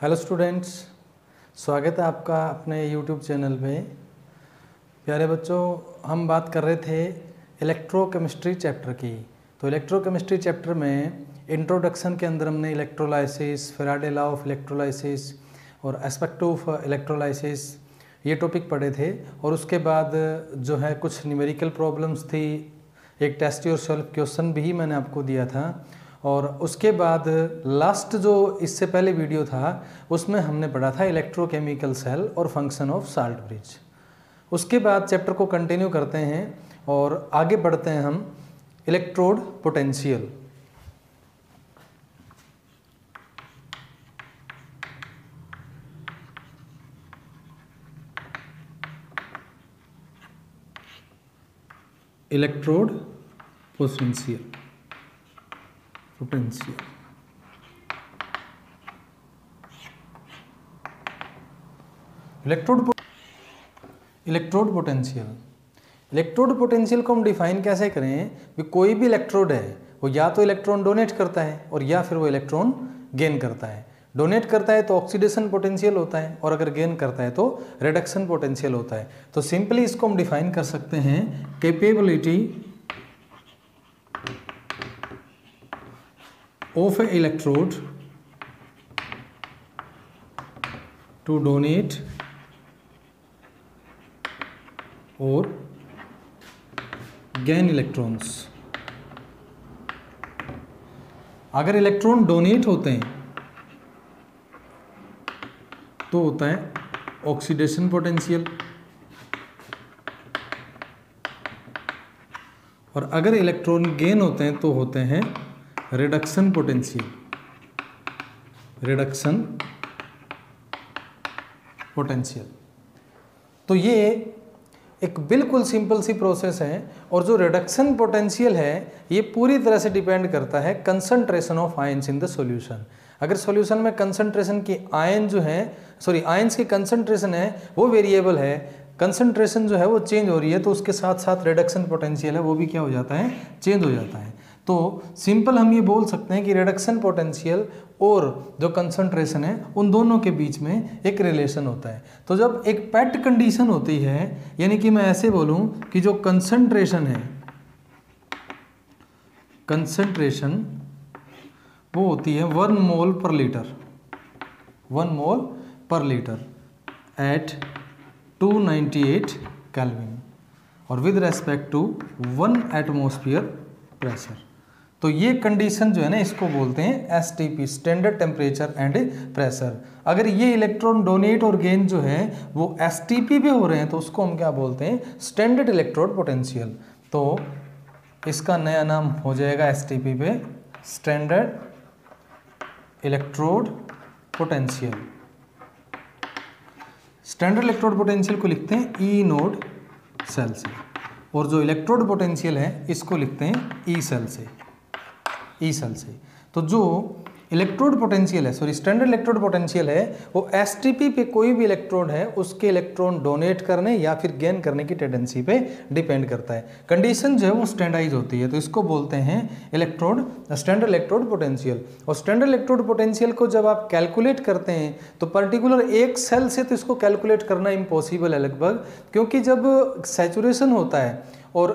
Hello students, स्वागत है आपका अपने यूट्यूब चैनल पे। प्यारे बच्चों, हम बात कर रहे थे इलेक्ट्रोकेमिस्ट्री चैप्टर की। तो इलेक्ट्रोकेमिस्ट्री चैप्टर में इंट्रोडक्शन के अंदर हमने electrolysis, Faraday law of electrolysis और एस्पेक्ट ऑफ इलेक्ट्रोलाइसिस ये टॉपिक पढ़े थे। और उसके बाद जो है कुछ न्यूमेरिकल प्रॉब्लम्स थी, एक टेस्ट योरसेल्फ क्वेश्चन भी मैंने आपको दिया था। और उसके बाद लास्ट जो इससे पहले वीडियो था उसमें हमने पढ़ा था इलेक्ट्रोकेमिकल सेल और फंक्शन ऑफ साल्ट ब्रिज। उसके बाद चैप्टर को कंटिन्यू करते हैं और आगे बढ़ते हैं हम electrode potential. Electrode potential electrode potential को हम डिफाइन कैसे करें कि कोई भी इलेक्ट्रोड है वो या तो इलेक्ट्रॉन डोनेट करता है और या फिर वो इलेक्ट्रॉन गेन करता है। डोनेट करता है तो ऑक्सीडेशन पोटेंशियल होता है और अगर गेन करता है तो रिडक्शन पोटेंशियल होता है। तो सिंपली इसको हम डिफाइन कर सकते हैं capability of an electrode to donate or gain electrons। अगर इलेक्ट्रॉन डोनेट होते हैं तो होता है ऑक्सीडेशन पोटेंशियल, और अगर इलेक्ट्रॉन गेन होते हैं तो होते हैं रिडक्शन पोटेंशियल। तो ये एक बिल्कुल सिंपल सी प्रोसेस है। और जो रिडक्शन पोटेंशियल है ये पूरी तरह से डिपेंड करता है concentration of ions in the solution. अगर सॉल्यूशन में कंसंट्रेशन की आयंस की कंसंट्रेशन है वो वेरिएबल है, कंसंट्रेशन जो है वो चेंज हो रही है, तो उसके साथ साथ रिडक्शन पोटेंशियल है वो भी क्या हो जाता है, चेंज हो जाता है। तो सिंपल हम ये बोल सकते हैं कि रिडक्शन पोटेंशियल और जो कंसंट्रेशन है उन दोनों के बीच में एक रिलेशन होता है। तो जब एक पेट कंडीशन होती है, यानी कि मैं ऐसे बोलूं कि जो कंसंट्रेशन वो होती है 1 मोल पर लीटर एट 298 केल्विन और with respect to 1 atmosphere pressure. तो ये कंडीशन जो है ना इसको बोलते हैं STP, standard temperature and pressure. अगर ये इलेक्ट्रॉन डोनेट और गेन जो है वो STP पे हो रहे हैं तो उसको हम क्या बोलते हैं, स्टैंडर्ड इलेक्ट्रोड पोटेंशियल। तो इसका नया नाम हो जाएगा STP पे standard electrode potential. Standard electrode potential को लिखते हैं E नोड सेल से, और जो इलेक्ट्रोड पोटेंशियल है इसको लिखते हैं ई सेल से। तो जो इलेक्ट्रोड पोटेंशियल है, स्टैंडर्ड इलेक्ट्रोड पोटेंशियल है वो STP पे कोई भी इलेक्ट्रोड है उसके इलेक्ट्रॉन डोनेट करने या फिर गेन करने की टेंडेंसी पे डिपेंड करता है। कंडीशन जो है वो स्टैंडर्डाइज होती है, तो इसको बोलते हैं स्टैंडर्ड इलेक्ट्रोड पोटेंशियल। और स्टैंडर्ड इलेक्ट्रोड पोटेंशियल को जब आप कैलकुलेट करते हैं तो पर्टिकुलर एक सेल से तो इसको कैलकुलेट करना इम्पॉसिबल है लगभग, क्योंकि जब सैचुरेशन होता है और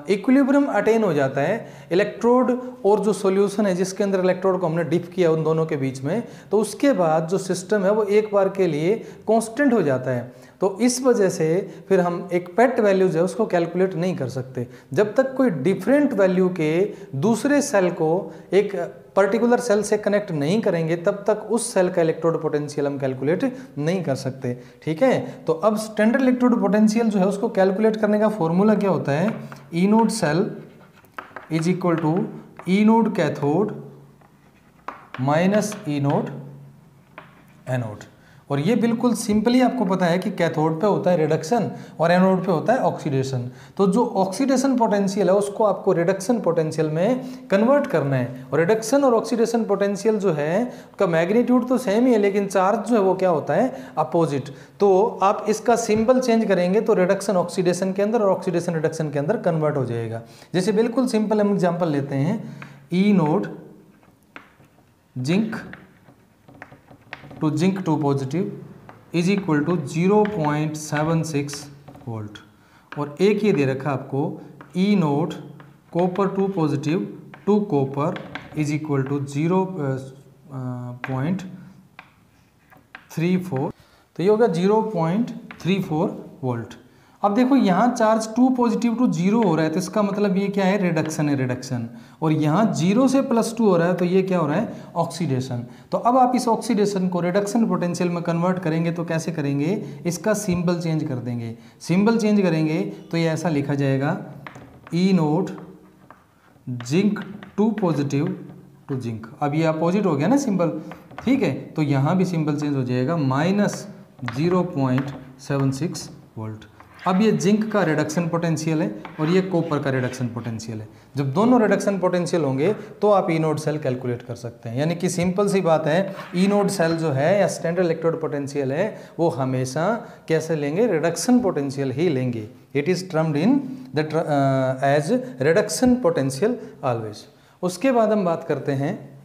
इक्विलिब्रियम अटेन हो जाता है इलेक्ट्रोड और जो सॉल्यूशन है जिसके अंदर इलेक्ट्रोड को हमने डिप किया उन दोनों के बीच में, तो उसके बाद जो सिस्टम है वो एक बार के लिए कांस्टेंट हो जाता है। तो इस वजह से फिर हम एक पेट वैल्यूज है उसको कैलकुलेट नहीं कर सकते। जब तक कोई डिफरेंट वैल्यू के दूसरे सेल को एक पर्टिकुलर सेल से कनेक्ट नहीं करेंगे तब तक उस सेल का इलेक्ट्रोड पोटेंशियल हम कैलकुलेट नहीं कर सकते। ठीक है, तो अब स्टैंडर्ड इलेक्ट्रोड पोटेंशियल जो है उसको कैलकुलेट करने का फॉर्मूला क्या होता है, E node cell is equal to E nought cathode minus E nought anode. और ये बिल्कुल सिंपली आपको पता है कि कैथोड पे होता है रिडक्शन और एनोड पे होता है ऑक्सीडेशन। तो जो ऑक्सीडेशन पोटेंशियल है उसको आपको रिडक्शन पोटेंशियल में कन्वर्ट करना है। और रिडक्शन और ऑक्सीडेशन पोटेंशियल जो है उसका मैग्नीट्यूड तो सेम ही है, लेकिन चार्ज जो है वो क्या होता है, अपोजिट। तो आप इसका सिंबल चेंज करेंगे तो रिडक्शन ऑक्सीडेशन के अंदर और ऑक्सीडेशन रिडक्शन के अंदर कन्वर्ट हो जाएगा। जैसे बिल्कुल सिंपल हम एग्जाम्पल लेते हैं, E naught zinc to zinc 2 positive is equal to 0.76 volt. और एक ये दे रखा आपको E naught copper 2 positive to copper is equal to 0.34, तो ये होगा 0.34 वोल्ट। अब देखो यहाँ चार्ज 2 पॉजिटिव टू 0 हो रहा है, तो इसका मतलब ये क्या है, रिडक्शन है, रिडक्शन। और यहाँ 0 से +2 हो रहा है, तो ये क्या हो रहा है, ऑक्सीडेशन। तो अब आप इस ऑक्सीडेशन को रिडक्शन पोटेंशियल में कन्वर्ट करेंगे तो कैसे करेंगे, इसका सिंबल चेंज कर देंगे। सिंबल चेंज करेंगे तो ये ऐसा लिखा जाएगा E naught zinc 2 positive to zinc. अब ये अपोजिट हो गया ना सिंबल, ठीक है, तो यहाँ भी सिंबल चेंज हो जाएगा -0.76 वोल्ट। अब ये जिंक का रिडक्शन पोटेंशियल है और ये कॉपर का रिडक्शन पोटेंशियल है। जब दोनों रिडक्शन पोटेंशियल होंगे तो आप ई नोड सेल कैलकुलेट कर सकते हैं। यानी कि सिंपल सी बात है, ई नोड सेल जो है या स्टैंडर्ड इलेक्ट्रोड पोटेंशियल है वो हमेशा कैसे लेंगे, रिडक्शन पोटेंशियल ही लेंगे। It is termed in the as reduction potential always. उसके बाद हम बात करते हैं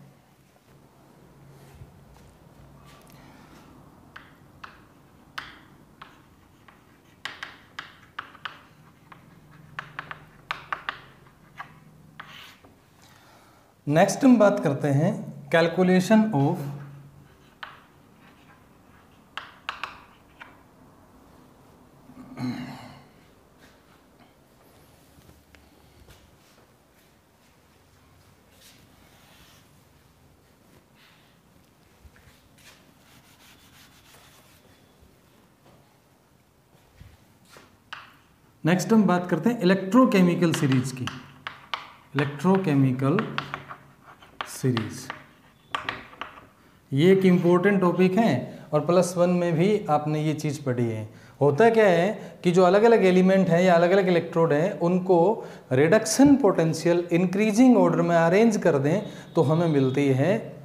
नेक्स्ट हम बात करते हैं कैलकुलेशन ऑफ नेक्स्ट हम बात करते हैं इलेक्ट्रोकेमिकल सीरीज की। इलेक्ट्रोकेमिकल सीरीज ये एक इम्पोर्टेंट टॉपिक है और +1 में भी आपने ये चीज़ पढ़ी है। होता क्या है कि जो अलग अलग एलिमेंट हैं या अलग अलग इलेक्ट्रोड हैं उनको रिडक्शन पोटेंशियल इंक्रीजिंग ऑर्डर में अरेंज कर दें तो हमें मिलती है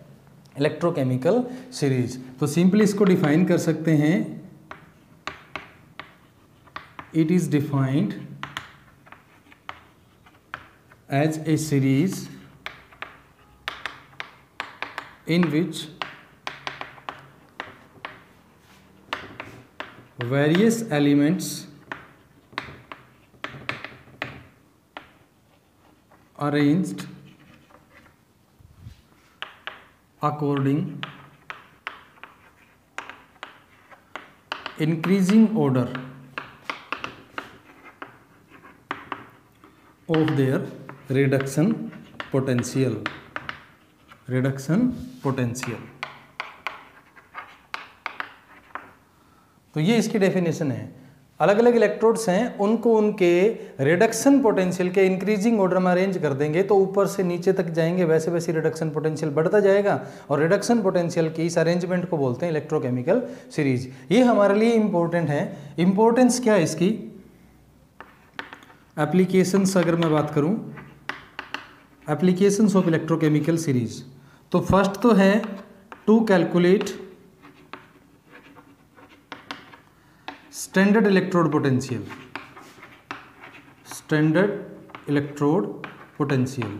इलेक्ट्रोकेमिकल सीरीज। तो सिंपली इसको डिफाइन कर सकते हैं, it is defined as a series in which various elements arranged according increasing order of their reduction potential। Reduction potential, तो ये इसकी डेफिनेशन है। अलग अलग इलेक्ट्रोड्स हैं उनको उनके रिडक्शन पोटेंशियल के इंक्रीजिंग ऑर्डर में अरेंज कर देंगे तो ऊपर से नीचे तक जाएंगे, वैसे वैसे रिडक्शन पोटेंशियल बढ़ता जाएगा और रिडक्शन पोटेंशियल की इस अरेंजमेंट को बोलते हैं इलेक्ट्रोकेमिकल सीरीज। ये हमारे लिए इंपॉर्टेंट है। इंपॉर्टेंस क्या है इसकी, एप्लीकेशंस अगर मैं बात करूं, एप्लीकेशंस ऑफ इलेक्ट्रोकेमिकल सीरीज, तो फर्स्ट तो है to calculate standard electrode potential. Standard electrode potential,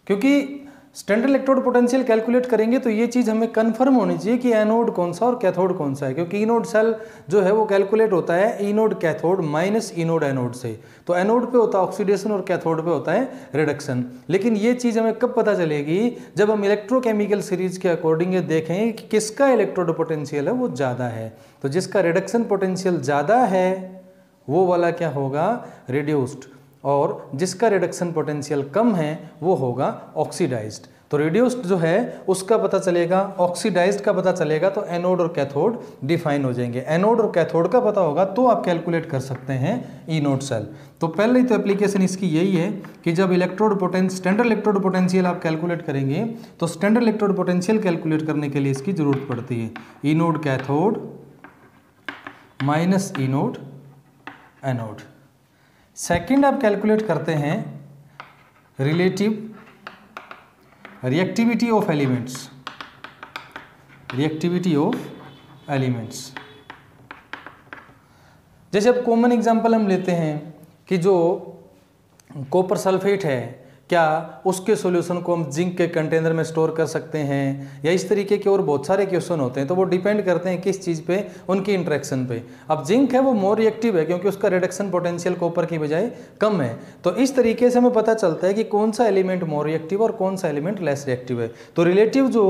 क्योंकि स्टैंडर्ड इलेक्ट्रोड पोटेंशियल कैलकुलेट करेंगे तो ये चीज़ हमें कंफर्म होनी चाहिए कि एनोड कौन सा और कैथोड कौन सा है, क्योंकि इनोड सेल जो है वो कैलकुलेट होता है inode cathode minus inode anode से। तो एनोड पे होता है ऑक्सीडेशन और कैथोड पे होता है रिडक्शन। लेकिन ये चीज़ हमें कब पता चलेगी, जब हम इलेक्ट्रोकेमिकल सीरीज के अकॉर्डिंग देखें कि किसका इलेक्ट्रोड पोटेंशियल है वो ज़्यादा है। तो जिसका रिडक्शन पोटेंशियल ज़्यादा है वो वाला क्या होगा, रिड्यूस्ड, और जिसका रिडक्शन पोटेंशियल कम है वो होगा ऑक्सीडाइज्ड। तो रिड्यूस्ड जो है उसका पता चलेगा, ऑक्सीडाइज्ड का पता चलेगा, तो एनोड और कैथोड डिफाइन हो जाएंगे। एनोड और कैथोड का पता होगा तो आप कैलकुलेट कर सकते हैं ई नोड सेल। तो पहले तो एप्लीकेशन इसकी यही है कि जब स्टैंडर्ड इलेक्ट्रोड पोटेंशियल आप कैलकुलेट करेंगे तो स्टैंडर्ड इलेक्ट्रोड पोटेंशियल कैलकुलेट करने के लिए इसकी जरूरत पड़ती है E nought cathode minus E nought anode. Second आप कैलकुलेट करते हैं relative reactivity of elements. Reactivity of elements, जैसे अब कॉमन एग्जांपल हम लेते हैं कि जो कॉपर सल्फेट है, क्या उसके सॉल्यूशन को हम जिंक के कंटेनर में स्टोर कर सकते हैं, या इस तरीके के और बहुत सारे क्वेश्चन होते हैं। तो वो डिपेंड करते हैं किस चीज़ पे, उनकी इंटरेक्शन पे। अब जिंक है वो मोर रिएक्टिव है क्योंकि उसका रिडक्शन पोटेंशियल कॉपर की बजाय कम है। तो इस तरीके से हमें पता चलता है कि कौन सा एलिमेंट मोर रिएक्टिव और कौन सा एलिमेंट लेस रिएक्टिव है। तो रिलेटिव जो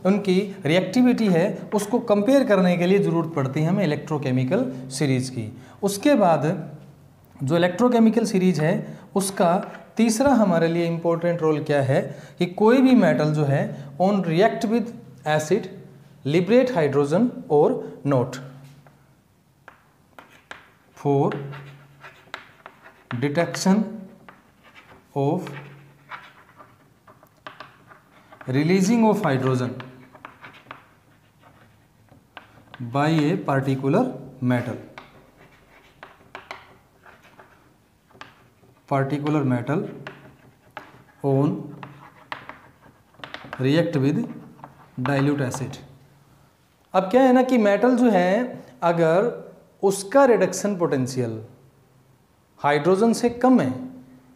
उनकी रिएक्टिविटी है उसको कंपेयर करने के लिए ज़रूरत पड़ती है हमें इलेक्ट्रोकेमिकल सीरीज की। उसके बाद जो इलेक्ट्रोकेमिकल सीरीज है उसका तीसरा हमारे लिए इंपॉर्टेंट रोल क्या है कि कोई भी मेटल जो है on react with acid liberate hydrogen और not for detection of releasing of hydrogen by a particular metal on react with dilute acid। अब क्या है ना कि मेटल जो है अगर उसका रिडक्शन पोटेंशियल हाइड्रोजन से कम है,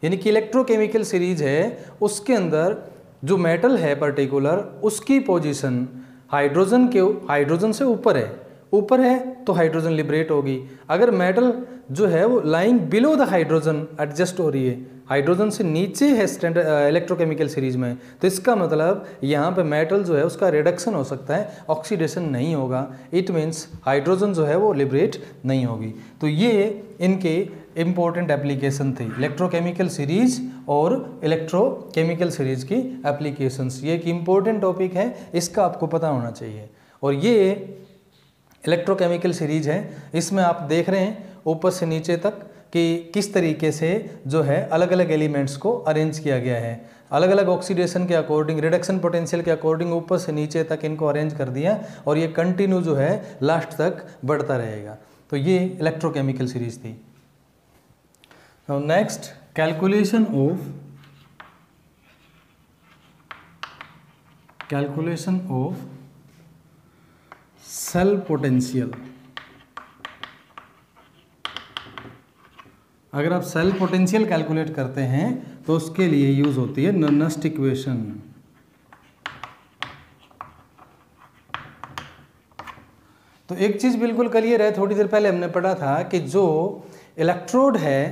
यानी कि इलेक्ट्रोकेमिकल सीरीज है उसके अंदर जो मेटल है पर्टिकुलर उसकी पोजीशन हाइड्रोजन से ऊपर है तो हाइड्रोजन लिबरेट होगी। अगर मेटल जो है वो lying below the hydrogen adjust हो रही है, हाइड्रोजन से नीचे है स्टैंडर्ड इलेक्ट्रोकेमिकल सीरीज में, तो इसका मतलब यहाँ पे मेटल जो है उसका रिडक्शन हो सकता है, ऑक्सीडेशन नहीं होगा। इट मीन्स हाइड्रोजन जो है वो लिबरेट नहीं होगी। तो ये इनके इम्पोर्टेंट एप्लीकेशन थे, इलेक्ट्रोकेमिकल सीरीज और इलेक्ट्रोकेमिकल सीरीज की एप्लीकेशंस। ये एक इम्पोर्टेंट टॉपिक है, इसका आपको पता होना चाहिए। और ये इलेक्ट्रोकेमिकल सीरीज है, इसमें आप देख रहे हैं ऊपर से नीचे तक कि किस तरीके से जो है अलग अलग एलिमेंट्स को अरेंज किया गया है, अलग अलग ऑक्सीडेशन के अकॉर्डिंग, रिडक्शन पोटेंशियल के अकॉर्डिंग ऊपर से नीचे तक इनको अरेंज कर दिया और ये कंटिन्यू जो है लास्ट तक बढ़ता रहेगा। तो ये इलेक्ट्रोकेमिकल सीरीज थी। Now next, calculation of cell potential. अगर आप सेल पोटेंशियल कैलकुलेट करते हैं तो उसके लिए यूज होती है नर्नेस्ट इक्वेशन। तो एक चीज बिल्कुल क्लियर है, थोड़ी देर पहले हमने पढ़ा था कि जो इलेक्ट्रोड है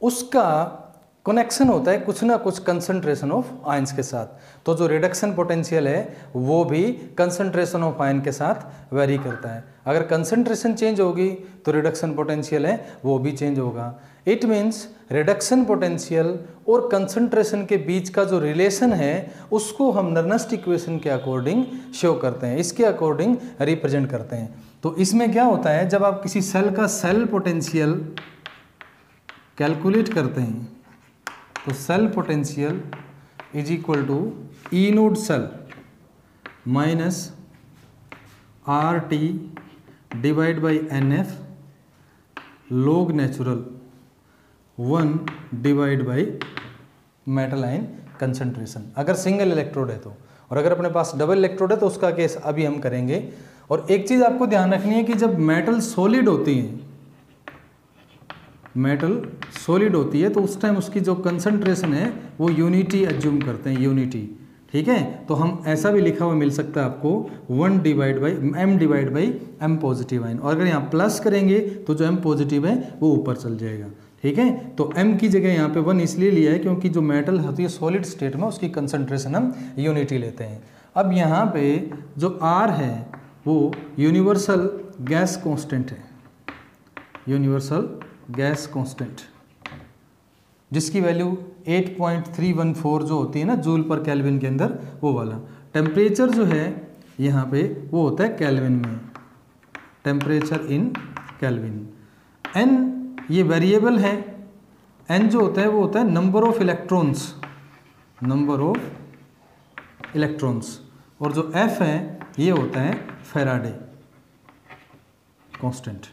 उसका कनेक्शन होता है कुछ ना कुछ कंसंट्रेशन ऑफ आयंस के साथ। तो जो रिडक्शन पोटेंशियल है वो भी कंसंट्रेशन ऑफ आयन के साथ वेरी करता है। अगर कंसंट्रेशन चेंज होगी तो रिडक्शन पोटेंशियल है वो भी चेंज होगा। इट मीन्स रिडक्शन पोटेंशियल और कंसंट्रेशन के बीच का जो रिलेशन है उसको हम नर्नेस्ट इक्वेशन के अकॉर्डिंग शो करते हैं, इसके अकॉर्डिंग रिप्रेजेंट करते हैं। तो इसमें क्या होता है, जब आप किसी सेल का सेल पोटेंशियल कैलकुलेट करते हैं तो cell potential is equal to E node cell minus R T divide by n F log natural 1 divide by metal ion concentration, अगर सिंगल इलेक्ट्रोड है तो। और अगर अपने पास डबल इलेक्ट्रोड है तो उसका केस अभी हम करेंगे। और एक चीज़ आपको ध्यान रखनी है कि जब मेटल सॉलिड होती है, तो उस टाइम उसकी जो कंसंट्रेशन है वो यूनिटी एज्यूम करते हैं, यूनिटी। ठीक है, तो हम ऐसा भी लिखा हुआ मिल सकता है आपको 1 divide by M positive ion. और अगर यहाँ प्लस करेंगे तो जो एम पॉजिटिव है वो ऊपर चल जाएगा। ठीक है, तो m की जगह यहाँ पे 1 इसलिए लिया है क्योंकि जो मेटल होती है सॉलिड स्टेट में उसकी कंसंट्रेशन हम यूनिटी लेते हैं। अब यहाँ पे जो R है वो यूनिवर्सल गैस कांस्टेंट है, यूनिवर्सल गैस कांस्टेंट, जिसकी वैल्यू 8.314 जो होती है ना जूल पर केल्विन के अंदर, वो वाला। टेम्परेचर जो है यहाँ पे वो होता है केल्विन में, टेम्परेचर इन केल्विन। n ये वेरिएबल है, n जो होता है वो होता है नंबर ऑफ इलेक्ट्रॉन्स, और जो f है ये होता है फैराडे कांस्टेंट।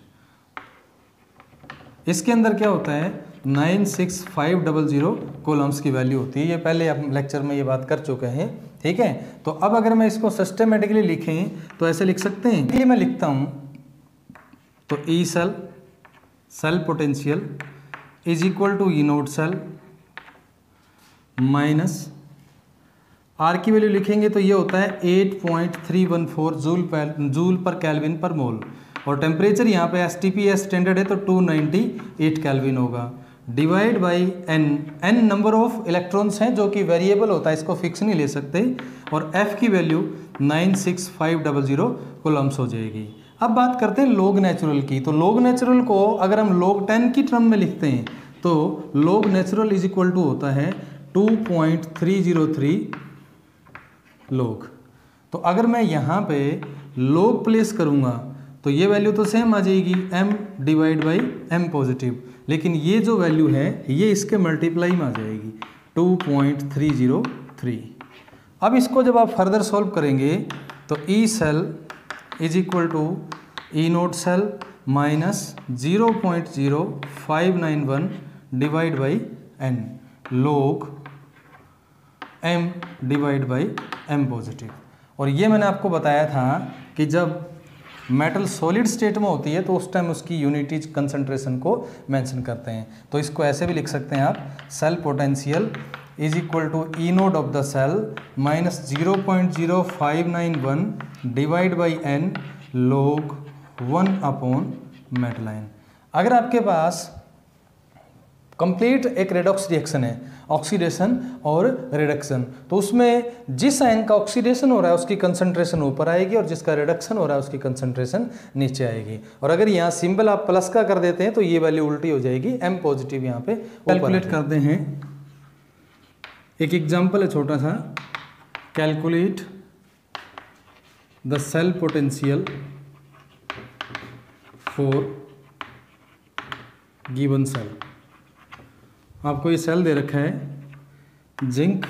इसके अंदर क्या होता है 96500 कूलम्स की वैल्यू होती है। ये पहले आप लेक्चर में ये बात कर चुके हैं। ठीक है, तो अब अगर मैं इसको सिस्टमेटिकली लिखें तो ऐसे लिख सकते हैं। ये मैं लिखता हूँ तो E cell potential is equal to E node cell minus R की वैल्यू लिखेंगे तो ये होता है 8.314 जूल पर केल्विन पर मोल, और टेम्परेचर यहाँ पे STP स्टैंडर्ड है तो 298 केल्विन होगा, divide by n number of electrons हैं जो कि वेरिएबल होता है, इसको फिक्स नहीं ले सकते, और F की वैल्यू 96500 कूलम्स हो जाएगी। अब बात करते हैं लॉग नेचुरल की। तो लॉग नेचुरल को अगर हम log 10 की टर्म में लिखते हैं तो log natural is equal to होता है 2.303 log। तो अगर मैं यहाँ पे log प्लेस करूँगा तो ये वैल्यू तो सेम आ जाएगी m divide by m positive, लेकिन ये जो वैल्यू है ये इसके मल्टीप्लाई में आ जाएगी 2.303। अब इसको जब आप फर्दर सॉल्व करेंगे तो E cell is equal to E naught cell minus 0.0591 divide by n log m divide by m positive. और ये मैंने आपको बताया था कि जब मेटल सॉलिड स्टेट में होती है तो उस टाइम उसकी यूनिटी कंसंट्रेशन को मेंशन करते हैं। तो इसको ऐसे भी लिख सकते हैं आप, cell potential is equal to E naught of the cell minus 0.0591 divide by n log 1 upon metal ion. अगर आपके पास कंप्लीट एक रेडॉक्स रिएक्शन है, ऑक्सीडेशन और रिडक्शन, तो उसमें जिस आयन का ऑक्सीडेशन हो रहा है उसकी कंसंट्रेशन ऊपर आएगी और जिसका रिडक्शन हो रहा है उसकी कंसंट्रेशन नीचे आएगी। और अगर यहाँ सिंबल आप प्लस का कर देते हैं तो ये वैल्यू उल्टी हो जाएगी, m पॉजिटिव यहाँ पे कैलकुलेट करते हैं। एक एग्जाम्पल है छोटा सा, calculate the cell potential for given cell. आपको ये सेल दे रखा है, zinc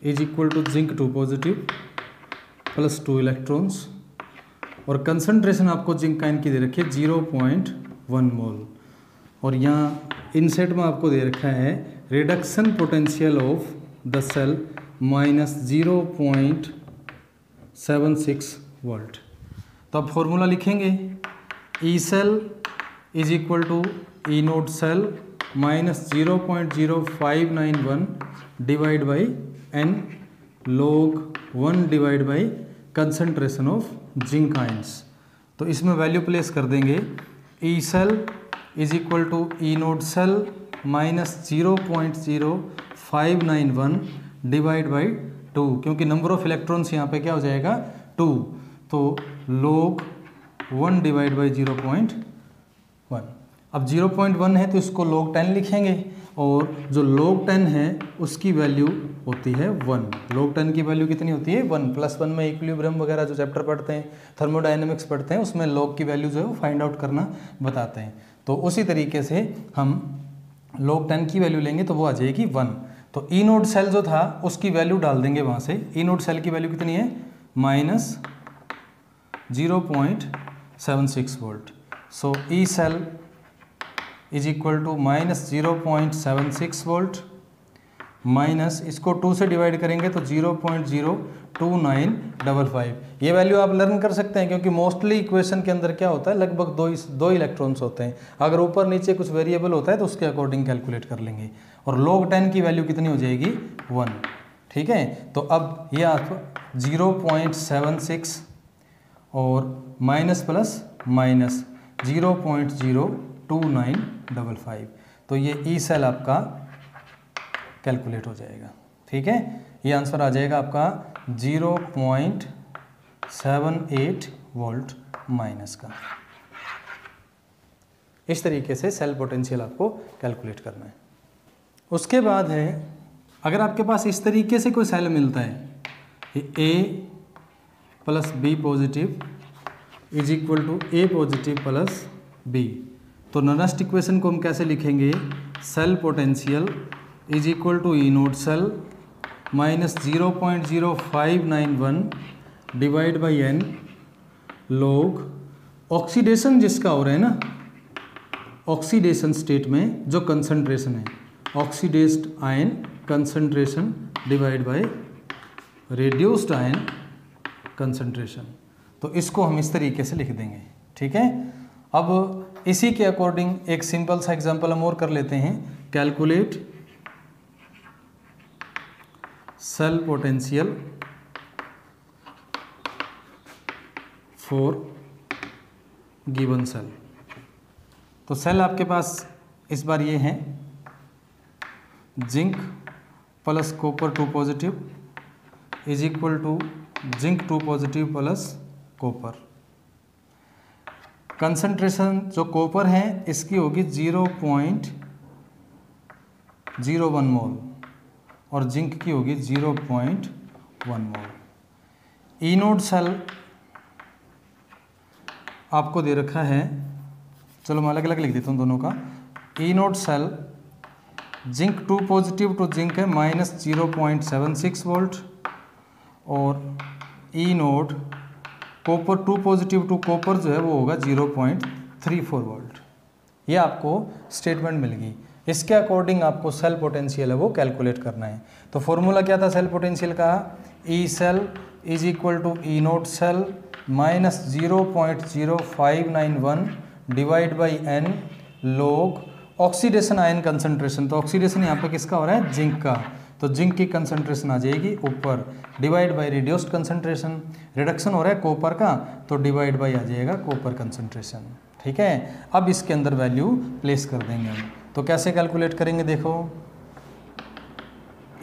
is equal to zinc 2 positive plus 2 electrons, और कंसंट्रेशन आपको जिंक आयन की दे रखी है 0.1 मोल, और यहाँ इनसेट में आपको दे रखा है reduction potential of the cell minus 0.76 volt. तो अब फॉर्मूला लिखेंगे, E cell is equal to E naught cell minus 0.0591 divide by n log 1 divide by concentration of zinc ions. तो इसमें वैल्यू प्लेस कर देंगे, E cell is equal to E naught cell minus 0.0591 divide by 2, क्योंकि number of electrons यहाँ पे क्या हो जाएगा 2, तो log 1 डिवाइड बाई 0.1। अब 0.1 है तो इसको log 10 लिखेंगे, और जो log 10 है उसकी वैल्यू होती है 1। log 10 की वैल्यू कितनी होती है 1, +1 में इक्विलिब्रियम वगैरह जो चैप्टर पढ़ते हैं, थर्मोडायनेमिक्स पढ़ते हैं, उसमें log की वैल्यू जो है वो फाइंड आउट करना बताते हैं। तो उसी तरीके से हम log 10 की वैल्यू लेंगे तो वो आ जाएगी 1। तो ई नोड सेल जो था उसकी वैल्यू डाल देंगे वहाँ से। ई नोड सेल की वैल्यू कितनी है minus 0.76 volt. So E cell is equal to minus 0.76 volt minus इसको 2 से डिवाइड करेंगे तो 0.02955। ये वैल्यू आप लर्न कर सकते हैं क्योंकि मोस्टली इक्वेशन के अंदर क्या होता है लगभग दो इलेक्ट्रॉन्स होते हैं। अगर ऊपर नीचे कुछ वेरिएबल होता है तो उसके अकॉर्डिंग कैलकुलेट कर लेंगे। और log 10 की वैल्यू कितनी हो जाएगी 1। ठीक है, तो अब ये आप 0.76 और माइनस प्लस माइनस 0.02955, तो ये ई सेल आपका कैलकुलेट हो जाएगा। ठीक है, ये आंसर आ जाएगा आपका 0.78 वोल्ट माइनस का। इस तरीके से सेल पोटेंशियल आपको कैलकुलेट करना है। उसके बाद है, अगर आपके पास इस तरीके से कोई सेल मिलता है A plus B positive is equal to A positive plus B, तो नरेस्ट इक्वेशन को हम कैसे लिखेंगे, cell potential is equal to E naught cell minus 0.0591 divide by n log oxidation जिसका हो रहा है ना, ऑक्सीडेशन स्टेट में जो कंसंट्रेशन है oxidised ion concentration divide by reduced ion concentration, तो इसको हम इस तरीके से लिख देंगे। ठीक है, अब इसी के अकॉर्डिंग एक सिंपल सा एग्जांपल हम और कर लेते हैं। Calculate cell potential for given cell. तो सेल आपके पास इस बार ये हैं zinc plus copper 2 positive is equal to zinc 2 positive plus copper. Concentration जो कॉपर है इसकी होगी 0.01 मोल और जिंक की होगी 0.1 मोल। ई नोड सेल आपको दे रखा है, चलो मैं अलग अलग लिख देता हूँ दोनों का। E node cell zinc 2 positive to zinc है -0.76 वोल्ट और E naught copper 2 positive to copper जो है वो होगा 0.34 वोल्ट। ये आपको स्टेटमेंट मिल गई। इसके अकॉर्डिंग आपको सेल पोटेंशियल है वो कैलकुलेट करना है। तो फॉर्मूला क्या था सेल पोटेंशियल का? E cell is equal to E naught cell minus 0.0591 divide by n log oxidation ion concentration. तो ऑक्सीडेशन यहाँ पे किसका हो रहा है? जिंक का। तो जिंक की कंसंट्रेशन आ जाएगी ऊपर, divide by reduced concentration, reduction हो रहा है कॉपर का तो डिवाइड बाई आ जाएगा कॉपर कंसंट्रेशन। ठीक है, अब इसके अंदर वैल्यू प्लेस कर देंगे हम। तो कैसे कैलकुलेट करेंगे? देखो,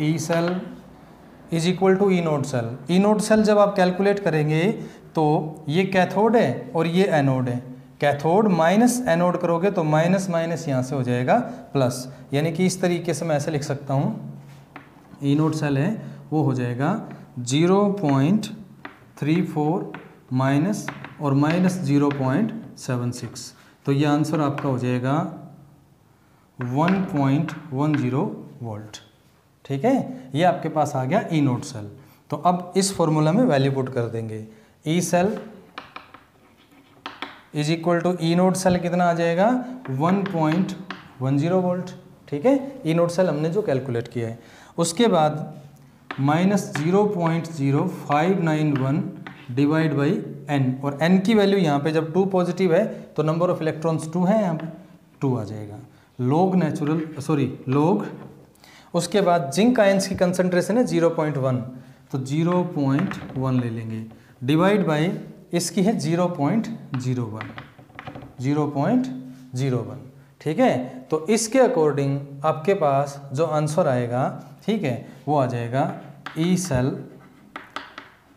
E cell is equal to E node cell. E node cell जब आप कैलकुलेट करेंगे तो ये कैथोड है और ये एनोड है। कैथोड माइनस एनोड करोगे तो माइनस माइनस यहाँ से हो जाएगा प्लस, यानी कि इस तरीके से मैं ऐसे लिख सकता हूँ। ई नोड सेल है वो हो जाएगा 0.34 माइनस और माइनस 0.76, तो ये आंसर आपका हो जाएगा 1.10 वोल्ट। ठीक है, ये आपके पास आ गया ई नोड सेल। तो अब इस फॉर्मूला में वैल्यू पुट कर देंगे। E cell is equal to E node cell कितना आ जाएगा? 1.10 वोल्ट। ठीक है, ई नोड सेल हमने जो कैलकुलेट किया है। उसके बाद माइनस 0.0591 डिवाइड बाई एन, और एन की वैल्यू यहाँ पे जब 2 पॉजिटिव है तो नंबर ऑफ इलेक्ट्रॉन्स 2 है, यहाँ पे 2 आ जाएगा। लॉग उसके बाद जिंक आयंस की कंसंट्रेशन है 0.1, तो 0.1 ले लेंगे, डिवाइड बाई इसकी है 0.01। ठीक है, तो इसके अकॉर्डिंग आपके पास जो आंसर आएगा, ठीक है, वो आ जाएगा E cell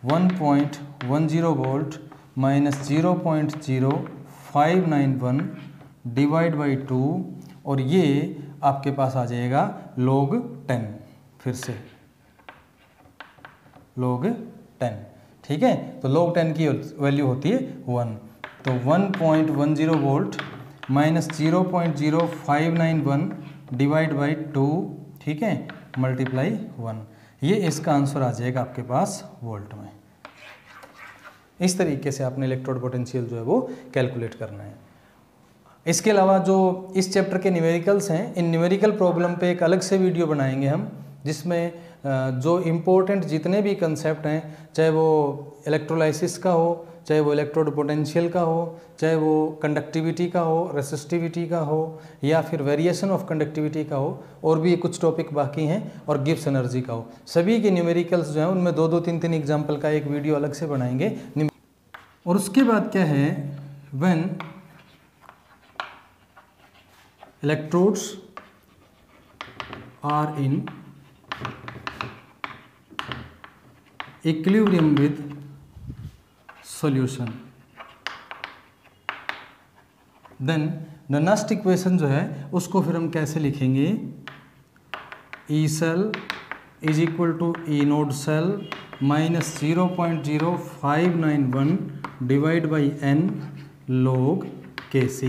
1.10 volt minus 0.0591 divide by 2, और ये आपके पास आ जाएगा log 10। फिर से log 10। ठीक है, तो log 10 की वैल्यू होती है 1, तो 1.10 वोल्ट माइनस 0.0591 डिवाइड बाई 2, ठीक है, मल्टीप्लाई 1, ये इसका आंसर आ जाएगा आपके पास वोल्ट में। इस तरीके से आपने इलेक्ट्रोड पोटेंशियल जो है वो कैलकुलेट करना है। इसके अलावा जो इस चैप्टर के न्यूमेरिकल्स हैं, इन न्यूमेरिकल प्रॉब्लम पे एक अलग से वीडियो बनाएंगे हम, जिसमें जो इम्पोर्टेंट जितने भी कंसेप्ट हैं, चाहे वो इलेक्ट्रोलाइसिस का हो, चाहे वो इलेक्ट्रोड पोटेंशियल का हो, चाहे वो कंडक्टिविटी का हो, रेसिस्टिविटी का हो, या फिर वेरिएशन ऑफ कंडक्टिविटी का हो, और भी कुछ टॉपिक बाकी हैं, और गिब्स एनर्जी का हो, सभी के न्यूमेरिकल्स जो हैं उनमें 2-2, 3-3 एग्जाम्पल का एक वीडियो अलग से बनाएंगे। और उसके बाद क्या है, when electrodes are in equilibrium with solution, then the next equation जो है उसको फिर हम कैसे लिखेंगे? E cell is equal to E node cell minus 0.0591 divide by n log Kc।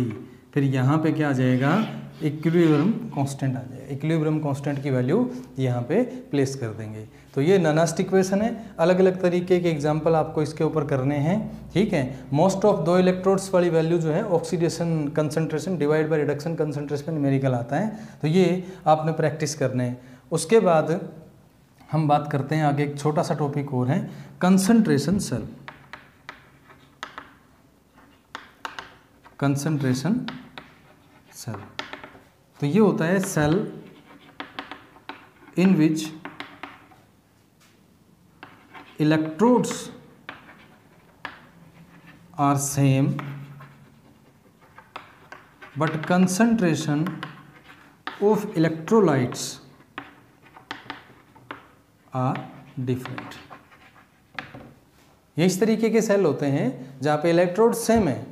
फिर यहाँ पे क्या आ जाएगा? इक्विलिब्रियम कांस्टेंट आ जाएगा। इक्विलिब्रियम कांस्टेंट की वैल्यू यहाँ पे प्लेस कर देंगे। तो ये ननास्ट इक्वेशन है, अलग अलग तरीके के एग्जांपल आपको इसके ऊपर करने हैं। ठीक है, मोस्ट ऑफ 2 इलेक्ट्रोड्स वाली वैल्यू जो है oxidation concentration divide by reduction concentration numerical आता है, तो ये आपने प्रैक्टिस करने हैं। उसके बाद हम बात करते हैं आगे, एक छोटा सा टॉपिक और है, कंसंट्रेशन सेल। कंसंट्रेशन सेल, तो ये होता है cell in which electrodes are same but concentration of electrolytes are different। ये इस तरीके के सेल होते हैं जहाँ पे इलेक्ट्रोड सेम है,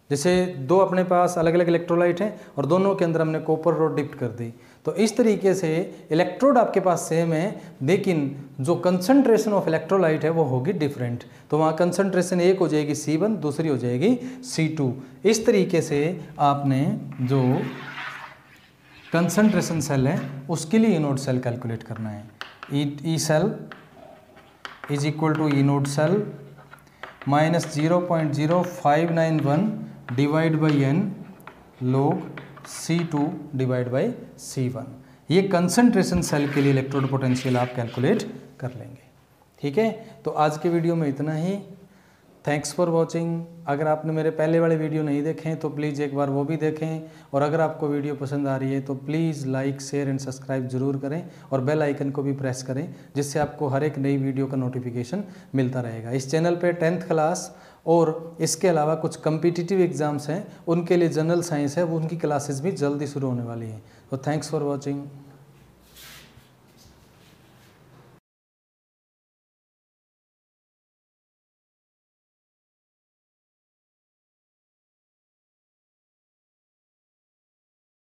जैसे दो अपने पास अलग अलग इलेक्ट्रोलाइट हैं और दोनों के अंदर हमने कॉपर रॉड डिप्ट कर दी, तो इस तरीके से इलेक्ट्रोड आपके पास सेम है लेकिन जो कंसंट्रेशन ऑफ इलेक्ट्रोलाइट है वो होगी डिफरेंट। तो वहाँ कंसंट्रेशन एक हो जाएगी C1, दूसरी हो जाएगी C2। इस तरीके से आपने जो कंसंट्रेशन सेल है उसके लिए इनोड सेल कैलकुलेट करना है। E cell is equal to E naught cell minus 0.0591 divide by n log C2 divide by C1। ये कंसंट्रेशन सेल के लिए इलेक्ट्रोड पोटेंशियल आप कैलकुलेट कर लेंगे। ठीक है, तो आज के वीडियो में इतना ही। Thanks for watching. अगर आपने मेरे पहले वाले वीडियो नहीं देखे हैं तो प्लीज़ एक बार वो भी देखें, और अगर आपको वीडियो पसंद आ रही है तो please like share and subscribe ज़रूर करें और बेल आइकन को भी प्रेस करें, जिससे आपको हर एक नई वीडियो का नोटिफिकेशन मिलता रहेगा। इस चैनल पे 10th क्लास और इसके अलावा कुछ कम्पिटिटिव एग्ज़ाम्स हैं, उनके लिए जनरल साइंस है, वो उनकी क्लासेस भी जल्दी शुरू होने वाली हैं। तो थैंक्स फॉर वॉचिंग।